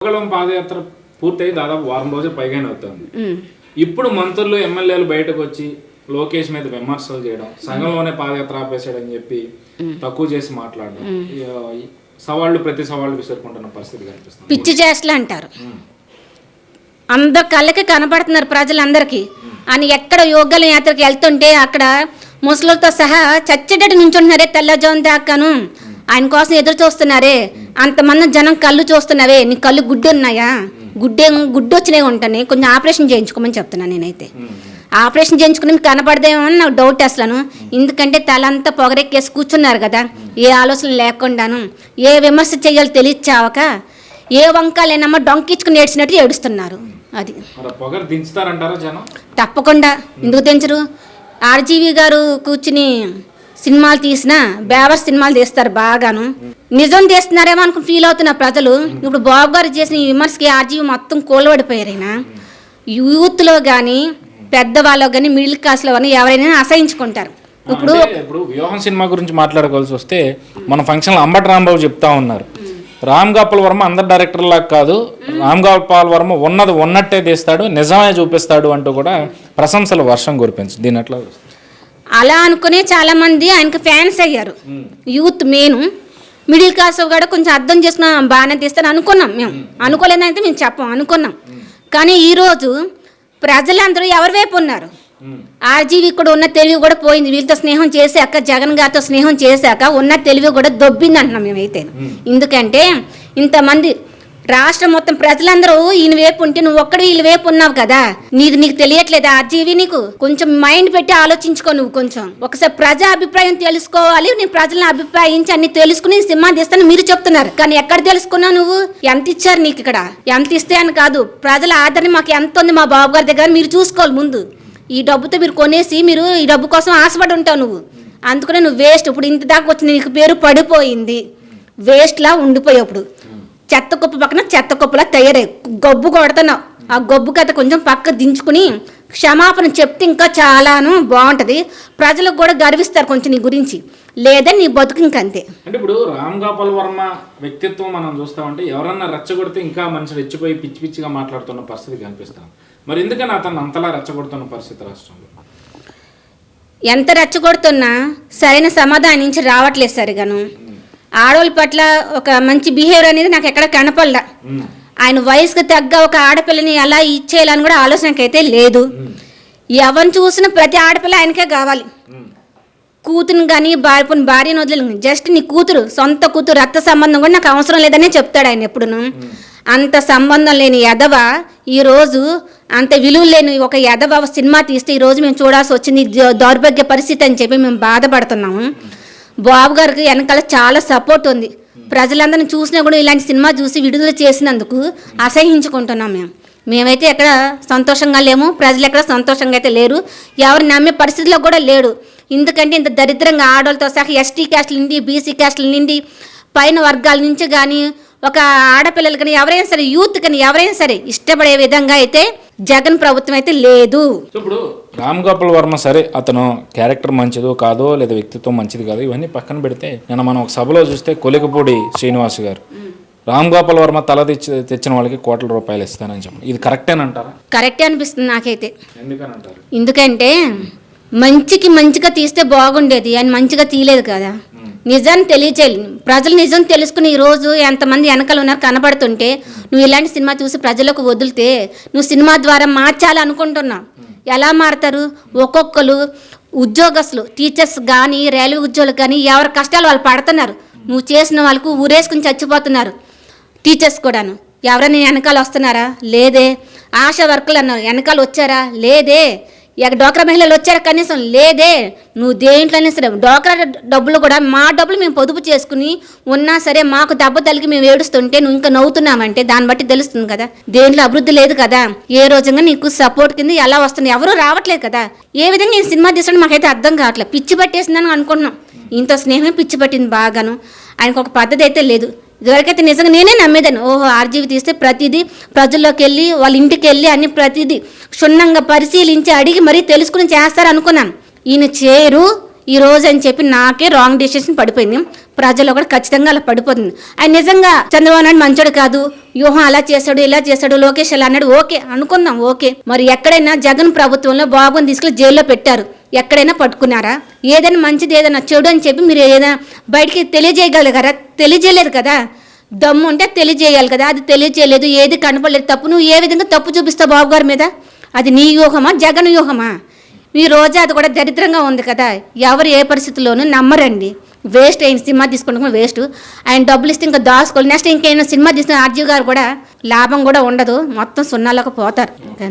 యువగళం పాదయాత్ర పూర్తయి దాదాపు వారం రోజులు పైగానే అవుతుంది. ఇప్పుడు మంత్రులు ఎమ్మెల్యేలు బయటకు వచ్చి లోకేష్ మీద విమర్శలు చేయడం, సగంలోనే పాదయాత్ర ఆపేశాడని చెప్పి తక్కువ చేసి మాట్లాడడం, సవాళ్ళు ప్రతి సవాళ్ళు విసురుకుంటున్న పరిస్థితి కనిపిస్తుంది. పిచ్చి చేష్టలు అంటారు, అందరు కళ్ళకి కనపడుతున్నారు ప్రజలందరికీ అని. ఎక్కడ యోగాల యాత్రకి వెళ్తుంటే అక్కడ ముసలితో సహా చచ్చేటట్టు నుంచుంటున్నారే తెల్లజాము దాకాను. ఆయన కోసం ఎదురు చూస్తున్నారే, అంతమంది జనం కళ్ళు చూస్తున్నావే, నీ కళ్ళు గుడ్డు ఉన్నాయా? గుడ్డు వచ్చినాయి ఉంటాయి, కొంచెం ఆపరేషన్ చేయించుకోమని చెప్తున్నాను నేనైతే. ఆపరేషన్ చేయించుకుని కనపడదేమో అని నాకు డౌట్ అసలు. ఎందుకంటే తలంతా పొగరెక్కేసి కూర్చున్నారు కదా, ఏ ఆలోచన లేకుండాను, ఏ విమర్శ చేయాలో తెలియచావక ఏ వంకాలేనమ్మా డొంకిచ్చుకుని ఏడ్చినట్టు ఏడుస్తున్నారు. అది తప్పకుండా ఎందుకు తెంచరు. ఆర్జీవి గారు కూర్చుని సినిమాలు తీసినా బేవర్ సినిమాలు తీస్తారు బాగాను. నిజం తీస్తున్నారేమో అనుకుని ఫీల్ అవుతున్న ప్రజలు. ఇప్పుడు బాబు గారు చేసిన ఈ విమర్శకి ఆర్జీవి మొత్తం కూలబడిపోయారు. అయినా యూత్లో కానీ పెద్దవాళ్ళు కానీ మిడిల్ క్లాస్లో కానీ ఎవరైనా అసహించుకుంటారు. ఇప్పుడు వ్యూహం సినిమా గురించి మాట్లాడుకోవాల్సి వస్తే మన ఫంక్షన్లో అంబటి రాంబాబు చెప్తా ఉన్నారు, రామ్ గోపాల్ వర్మ అందరు డైరెక్టర్లాగా కాదు, రామ్ గోపాల్ వర్మ ఉన్నది ఉన్నట్టే తీస్తాడు, నిజమే చూపిస్తాడు అంటూ కూడా ప్రశంసల వర్షం కురిపించు. దీని అట్లా అలా అనుకునే చాలా మంది ఆయనకి ఫ్యాన్స్ అయ్యారు. యూత్ మెయిన్ మిడిల్ క్లాస్ కూడా కొంచెం అర్థం చేసుకున్నాం, బాగానే తీస్తాను అనుకున్నాం. మేము అనుకోలేదంటే మేము చెప్పాం, అనుకున్నాం. కానీ ఈరోజు ప్రజలందరూ ఎవరి వైపు ఉన్నారు? ఆర్జీవి ఇక్కడ ఉన్న తెలివి కూడా పోయింది. వీళ్ళతో స్నేహం చేశాక, జగన్ గారితో స్నేహం చేశాక ఉన్న తెలివి కూడా దొబ్బింది అంటున్నాం మేమైతే. ఎందుకంటే ఇంతమంది రాష్ట్రం మొత్తం ప్రజలందరూ ఈయన వైపు ఉంటే నువ్వు ఒక్కడు వీళ్ళ వైపు ఉన్నావు కదా, నీకు తెలియట్లేదా ఆర్జీవి? నీకు కొంచెం మైండ్ పెట్టి ఆలోచించుకో. నువ్వు కొంచెం ఒకసారి ప్రజా అభిప్రాయం తెలుసుకోవాలి. నేను ప్రజలను అభిప్రాయించి అన్ని తెలుసుకుని సినిమా తీస్తాను మీరు చెప్తున్నారు, కానీ ఎక్కడ తెలుసుకున్నావు నువ్వు? ఎంత ఇచ్చారు నీకు? ఇక్కడ ఎంత ఇస్తే అని కాదు, ప్రజల ఆదరణ మాకు ఎంత ఉంది మా బాబు గారి దగ్గర మీరు చూసుకోవాలి. ముందు ఈ డబ్బుతో మీరు కొనేసి మీరు ఈ డబ్బు కోసం ఆశపడి ఉంటావు నువ్వు. అందుకనే నువ్వు వేస్ట్. ఇప్పుడు ఇంత దాకా వచ్చింది, నీకు పేరు పడిపోయింది, వేస్ట్లా ఉండిపోయావు. ఇప్పుడు చెత్త కుప్ప పక్కన చెత్త కుప్పలా తయారై గబ్బు కొడుతున్నావు. ఆ గబ్బు కథ కొంచెం పక్క దించుకుని క్షమాపణ చెప్తే ఇంకా చాలాను బాగుంటుంది. ప్రజలకు కూడా గర్విస్తారు కొంచెం నీ గురించి, లేదా నీ బతుకు ఇంకంతే. అంటే ఇప్పుడు రామ్ గోపాల్ వర్మ వ్యక్తిత్వం మనం చూస్తామంటే ఎవరన్నా రెచ్చగొడితే ఇంకా మనిషి రెచ్చిపోయి పిచ్చి పిచ్చిగా మాట్లాడుతున్న పరిస్థితి కనిపిస్తాం. మరి ఎందుకని అతను అంతలా రెచ్చగొడుతున్న పరిస్థితి రాష్ట్రంలో? ఎంత రెచ్చగొడుతున్నా సరైన సమాధానం నుంచి రావట్లేదు సరిగాను. ఆడవాళ్ళ పట్ల ఒక మంచి బిహేవియర్ అనేది నాకు ఎక్కడ కనపడలా. ఆయన వయసుకు తగ్గ ఒక ఆడపిల్లని ఎలా ఇచ్చేయాలని కూడా ఆలోచనకైతే లేదు. ఎవరిని చూసిన ప్రతి ఆడపిల్ల ఆయనకే కావాలి. కూతురుని కానీ భార్యను వదిలేదు, జస్ట్ నీ కూతురు, సొంత కూతురు, రక్త సంబంధం కూడా నాకు అవసరం లేదనే చెప్తాడు ఆయన ఎప్పుడును. అంత సంబంధం లేని ఎదవ ఈరోజు, అంత విలువ లేని ఒక ఎదవ సినిమా తీస్తే ఈరోజు మేము చూడాల్సి వచ్చింది. దౌర్భాగ్య పరిస్థితి అని చెప్పి మేము బాధపడుతున్నాము. బాబు గారికి వెనకాల చాలా సపోర్ట్ ఉంది. ప్రజలందరినీ చూసినా కూడా ఇలాంటి సినిమా చూసి విడుదల చేసినందుకు అసహించుకుంటున్నాం. మేమైతే ఎక్కడ సంతోషంగా లేము, ప్రజలు ఎక్కడ సంతోషంగా అయితే లేరు, ఎవరు నమ్మే పరిస్థితిలో కూడా లేడు. ఎందుకంటే ఇంత దరిద్రంగా ఆడవాళ్ళతో సహా ఎస్టీ క్యాస్ట్ల నుండి, బీసీ క్యాస్ట్ల నుండి, పైన వర్గాల నుంచి కానీ ఒక ఆడపిల్లలు కానీ ఎవరైనా సరే, యూత్ కానీ ఎవరైనా సరే ఇష్టపడే విధంగా అయితే జగన్ ప్రభుత్వం అయితే లేదు. ఇప్పుడు రామ్ గోపాల్ వర్మ సరే, అతను క్యారెక్టర్ మంచిదో కాదో లేదా వ్యక్తిత్వం మంచిది కాదో ఇవన్నీ పక్కన పెడితే, నేను మనం ఒక సభలో చూస్తే కొలికపూడి శ్రీనివాస్ గారు రామ్ గోపాల్ వర్మ తల తెచ్చిన వాళ్ళకి కోట్ల రూపాయలు ఇస్తానని చెప్పి, ఇది కరెక్టేనంటారా? కరెక్టే అనిపిస్తుంది నాకైతే. ఎందుకనంటారు? ఎందుకంటే మంచిగా తీస్తే బాగుండేది, ఆయన మంచిగా తీయలేదు కదా. నిజాన్ని తెలియచేయాలి, ప్రజలు నిజం తెలుసుకుని ఈరోజు ఎంతమంది వెనకాల ఉన్నారు కనబడుతుంటే నువ్వు ఇలాంటి సినిమా చూసి ప్రజలకు వదిలితే నువ్వు సినిమా ద్వారా మార్చాలనుకుంటున్నావు. ఎలా మారుతారు? ఒక్కొక్కరు ఉద్యోగస్తులు, టీచర్స్ కానీ, రైల్వే ఉద్యోగులు కానీ ఎవరి కష్టాలు వాళ్ళు పడుతున్నారు. నువ్వు చేసిన వాళ్ళకు ఊరేసుకుని చచ్చిపోతున్నారు. టీచర్స్ కూడాను ఎవరైనా వెనకాల వస్తున్నారా? లేదే. ఆశా వర్కర్లు అన్నారు, వెనకాల వచ్చారా? లేదే. డోక్రా మహిళలు వచ్చారా? కనీసం లేదే. నువ్వు దేంట్లోనే సరే డోక్రా డబ్బులు కూడా మా డబ్బులు మేము పొదుపు చేసుకుని ఉన్నా సరే మాకు దెబ్బ తలిగి మేము ఏడుస్తుంటే నువ్వు ఇంకా నవ్వుతున్నామంటే దాన్ని బట్టి తెలుస్తుంది కదా దేంట్లో అభివృద్ధి లేదు కదా. ఏ రోజుగా నీకు సపోర్ట్ కింద ఎలా వస్తుంది? ఎవరు రావట్లేదు కదా. ఏ విధంగా ఈ సినిమా తీసడం మాకైతే అర్థం కావట్లేదు. పిచ్చి పట్టేసిందని అనుకుంటున్నాం. ఇంత స్నేహమే పిచ్చి పట్టింది బాగాను. ఆయనకు ఒక పద్ధతి అయితే లేదు. ఇదివరకైతే నిజంగా నేనే నమ్మేదాన్ని, ఓహో ఆర్జీవి తీస్తే ప్రతిదీ ప్రజల్లోకి వెళ్ళి వాళ్ళ ఇంటికి వెళ్ళి అన్ని ప్రతిదీ క్షుణ్ణంగా పరిశీలించి అడిగి మరీ తెలుసుకుని చేస్తారు అనుకున్నాను. ఈయన చేయరు. ఈ రోజు అని చెప్పి నాకే రాంగ్ డెసిషన్ పడిపోయింది. ప్రజల్లో కూడా ఖచ్చితంగా అలా పడిపోతుంది. ఆయన నిజంగా చంద్రబాబు నాయుడు మంచోడు కాదు, వ్యూహం అలా చేశాడు ఇలా చేశాడు, లోకేష్ అలా అన్నాడు, ఓకే అనుకుందాం, ఓకే. మరి ఎక్కడైనా జగన్ ప్రభుత్వంలో బాబుని తీసుకెళ్లి జైల్లో పెట్టారు, ఎక్కడైనా పట్టుకున్నారా? ఏదైనా మంచిది ఏదైనా చెడు అని చెప్పి మీరు ఏదైనా బయటికి తెలియజేయగలిగారా? తెలియజేయలేదు కదా. దమ్ము ఉంటే తెలియజేయాలి కదా, అది తెలియజేయలేదు, ఏది కనపడలేదు. తప్పు నువ్వు ఏ విధంగా తప్పు చూపిస్తావు బాబు గారి మీద? అది నీ వ్యూహమా జగన్ వ్యూహమా? ఈ రోజు అది కూడా దరిద్రంగా ఉంది కదా. ఎవరు ఏ పరిస్థితుల్లోనూ నమ్మరండి. వేస్ట్ అయిన సినిమా తీసుకుంటే వేస్ట్. ఆయన డబ్బులు ఇస్తే ఇంకా దాచుకోవాలి. నెక్స్ట్ ఇంకేమైనా సినిమా తీసిన ఆర్జీవి గారు కూడా లాభం కూడా ఉండదు, మొత్తం సున్నాలకు పోతారు అంతే.